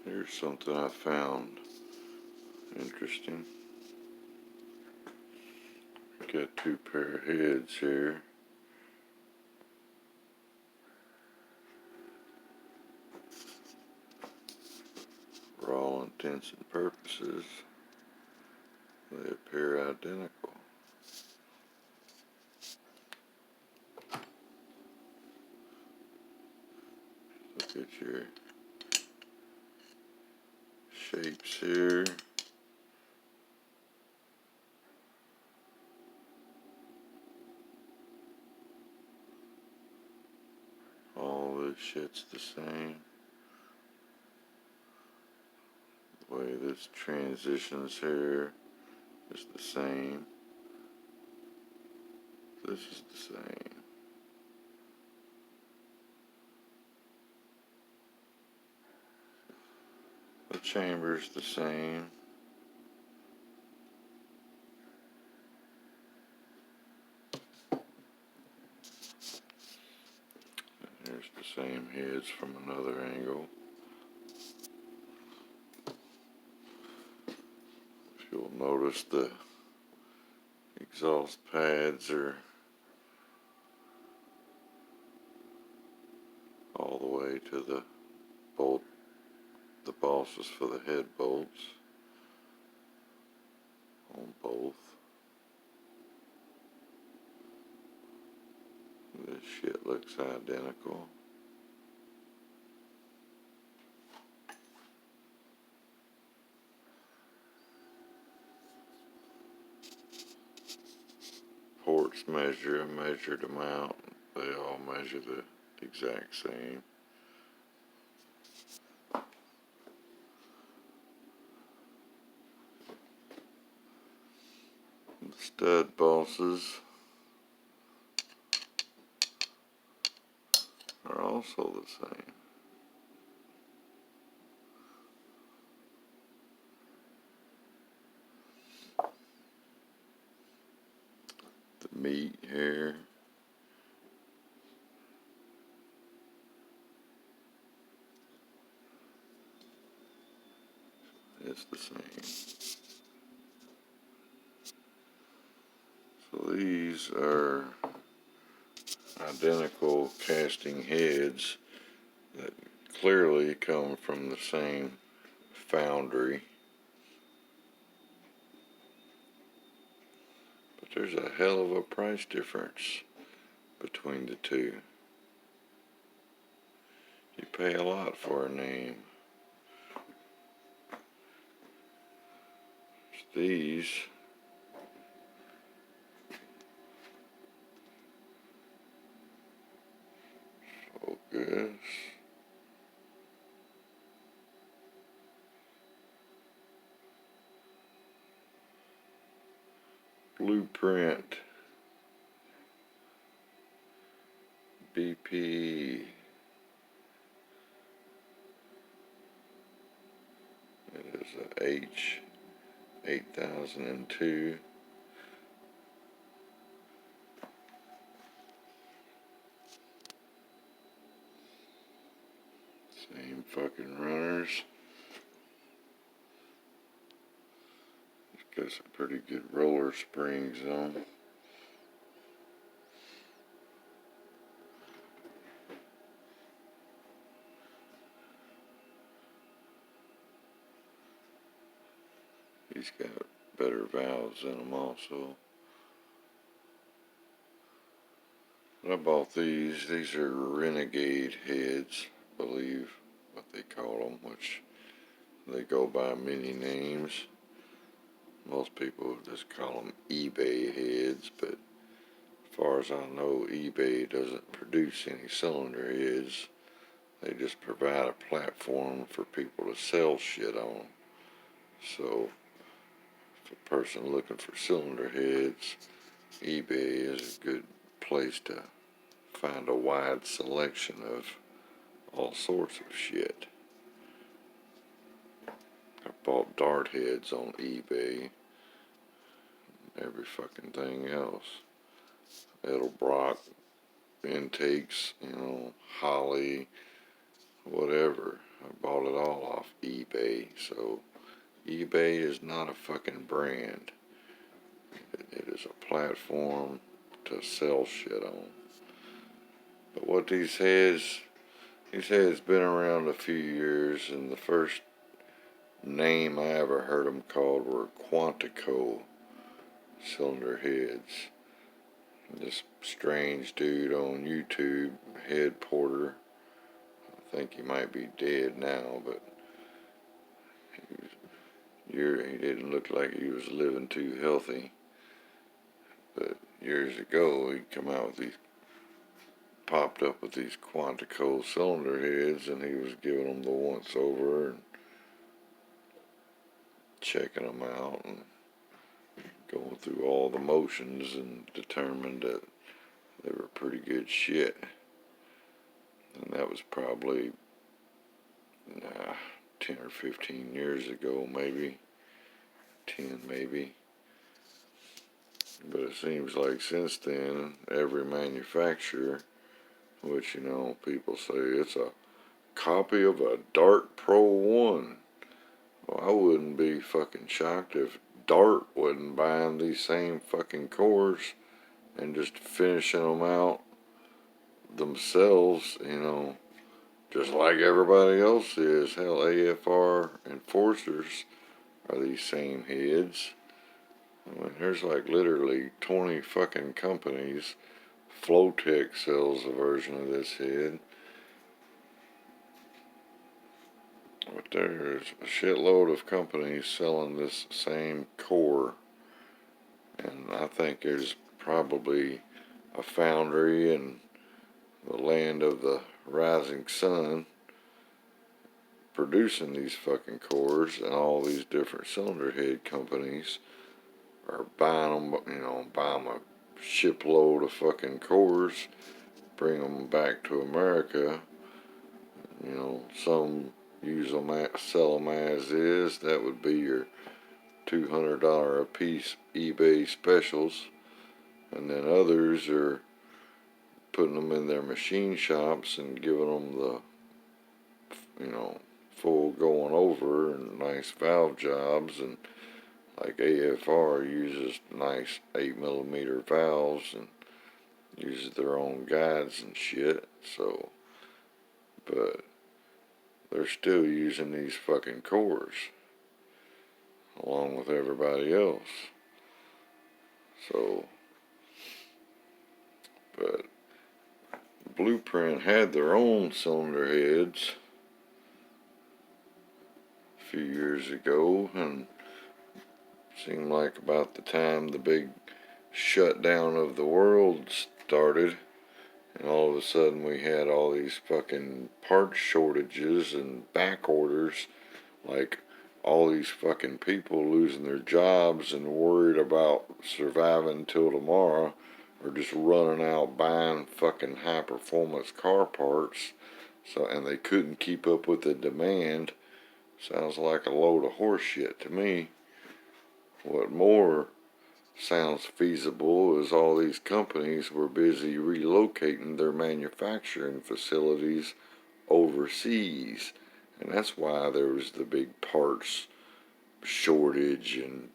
Here's something I found interesting. Got two pair of heads here. For all intents and purposes, they appear identical. Look at your shapes here. All this shit's the same. The way this transitions here is the same. This is the same. The chamber's the same. Here's the same heads from another angle. If you'll notice, the exhaust pads are all the way to the bolt, the bosses for the head bolts on both. This shit looks identical. Ports measure, I measured them out. They all measure the exact same. The stud bosses are also the same. The meat here is the same. So these are identical casting heads that clearly come from the same foundry. But there's a hell of a price difference between the two. You pay a lot for a name. These focus. Blueprint. BPE. It is a H8002. Same fucking runners. It's got some pretty good roller springs on. He's got better valves in them also. But I bought these. These are Renegade heads, I believe what they call them, which they go by many names. Most people just call them eBay heads, but as far as I know, eBay doesn't produce any cylinder heads. They just provide a platform for people to sell shit on. So if a person looking for cylinder heads, eBay is a good place to find a wide selection of all sorts of shit. I bought dart heads on eBay. Every fucking thing else. Edelbrock intakes, you know, Holly, whatever. I bought it all off eBay, so eBay is not a fucking brand. It is a platform to sell shit on. But what these heads been around a few years, and the first name I ever heard them called were Quantico cylinder heads. This strange dude on YouTube, Head Porter, I think he might be dead now, but he didn't look like he was living too healthy. But years ago, he'd come out with these, popped up with these Quantico cylinder heads, and he was giving them the once over and checking them out and going through all the motions, and determined that they were pretty good shit. And that was probably 10 or 15 years ago, maybe 10 maybe. But it seems like since then, every manufacturer, which, you know, people say it's a copy of a Dart Pro 1. Well, I wouldn't be fucking shocked if Dart wasn't buying these same fucking cores and just finishing them out themselves, you know, just like everybody else is. Hell, AFR Enforcers are these same heads. I mean, there's like literally 20 fucking companies. FloTek sells a version of this head. But there's a shitload of companies selling this same core. And I think there's probably a Foundry in the land of the rising sun producing these fucking cores, and all these different cylinder head companies are buying them, you know, buy them a shipload of fucking cores, bring them back to America. You know, some use them, sell them as is. That would be your $200 a piece eBay specials. And then others are putting them in their machine shops and giving them the, you know, full going over and nice valve jobs. And like AFR uses nice 8mm valves and uses their own guides and shit. So, but they're still using these fucking cores along with everybody else. So, but Blueprint had their own cylinder heads a few years ago, and seemed like about the time the big shutdown of the world started, and all of a sudden we had all these fucking part shortages and back orders, like all these fucking people losing their jobs and worried about surviving till tomorrow, or just running out buying fucking high performance car parts. So, and they couldn't keep up with the demand. Sounds like a load of horse shit to me. What more sounds feasible is all these companies were busy relocating their manufacturing facilities overseas. And that's why there was the big parts shortage. And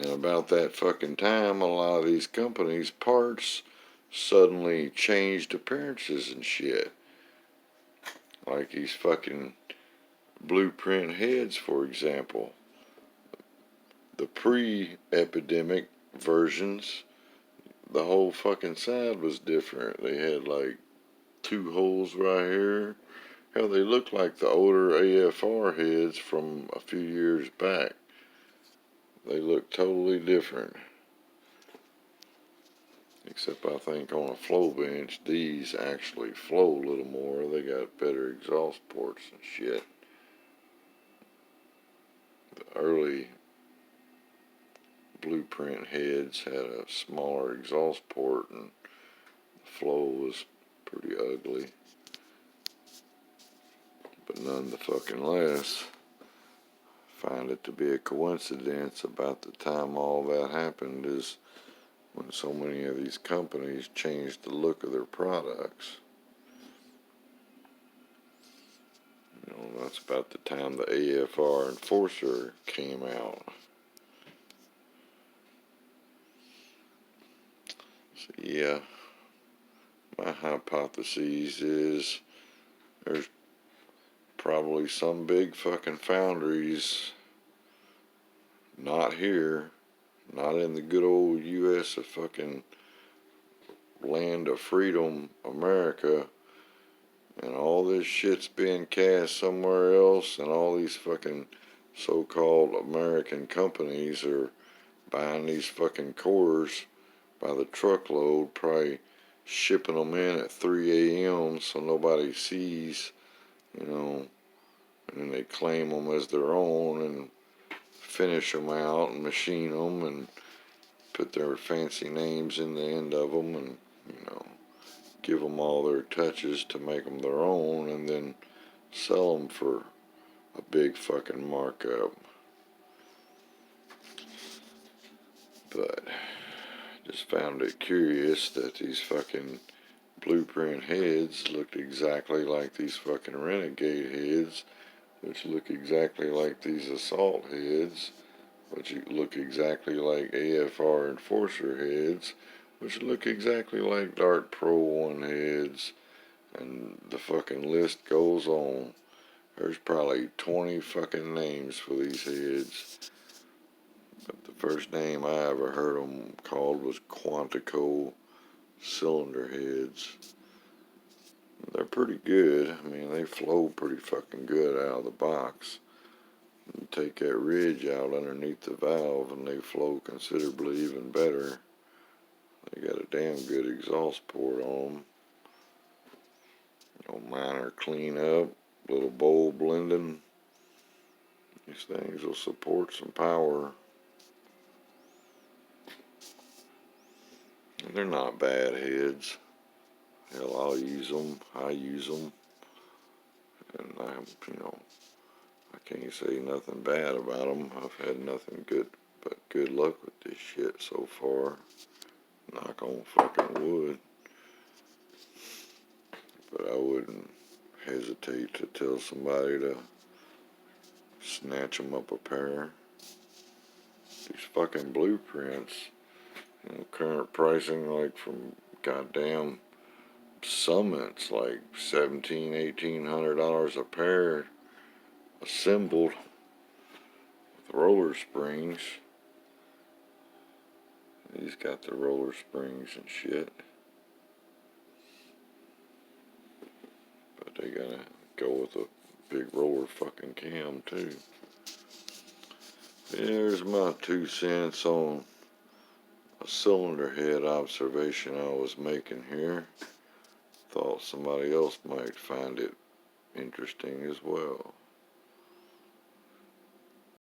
about that fucking time, a lot of these companies' parts suddenly changed appearances and shit. Like these fucking Blueprint heads, for example. The pre-epidemic versions, the whole fucking side was different. They had like 2 holes right here. Hell, they looked like the older AFR heads from a few years back. They look totally different. Except I think on a flow bench, these actually flow a little more. They got better exhaust ports and shit. The early Blueprint heads had a smaller exhaust port, and the flow was pretty ugly. But none the fucking less, find it to be a coincidence about the time all that happened is when so many of these companies changed the look of their products. You know, about the time the AFR Enforcer came out. So yeah, my hypothesis is there's probably some big fucking foundries not here, not in the good old U.S. of fucking land of freedom, America, and all this shit's being cast somewhere else, and all these fucking so-called American companies are buying these fucking cores by the truckload, probably shipping them in at 3 a.m. so nobody sees, you know, and then they claim them as their own and finish them out and machine them and put their fancy names in the end of them and, you know, give them all their touches to make them their own and then sell them for a big fucking markup. But just found it curious that these fucking blueprint heads looked exactly like these fucking Renegade heads, which look exactly like these Assault heads, which look exactly like AFR Enforcer heads, which look exactly like Dart Pro 1 heads, and the fucking list goes on. There's probably 20 fucking names for these heads. But the first name I ever heard them called was Quantico cylinder heads. They're pretty good. I mean, they flow pretty fucking good out of the box. You take that ridge out underneath the valve and they flow considerably even better. They got a damn good exhaust port on them. No minor cleanup, little bowl blending. These things will support some power. And they're not bad heads. Hell, I'll use them. I use them. And I can't say nothing bad about them. I've had nothing good but good luck with this shit so far. Knock on fucking wood. But I wouldn't hesitate to tell somebody to snatch them up a pair. These fucking blueprints, current pricing like from goddamn Summits, like $1,700-$1,800 a pair, assembled with roller springs. He's got the roller springs and shit. But they gotta go with a big roller fucking cam too. There's my 2 cents on a cylinder head observation I was making here. Thought somebody else might find it interesting as well.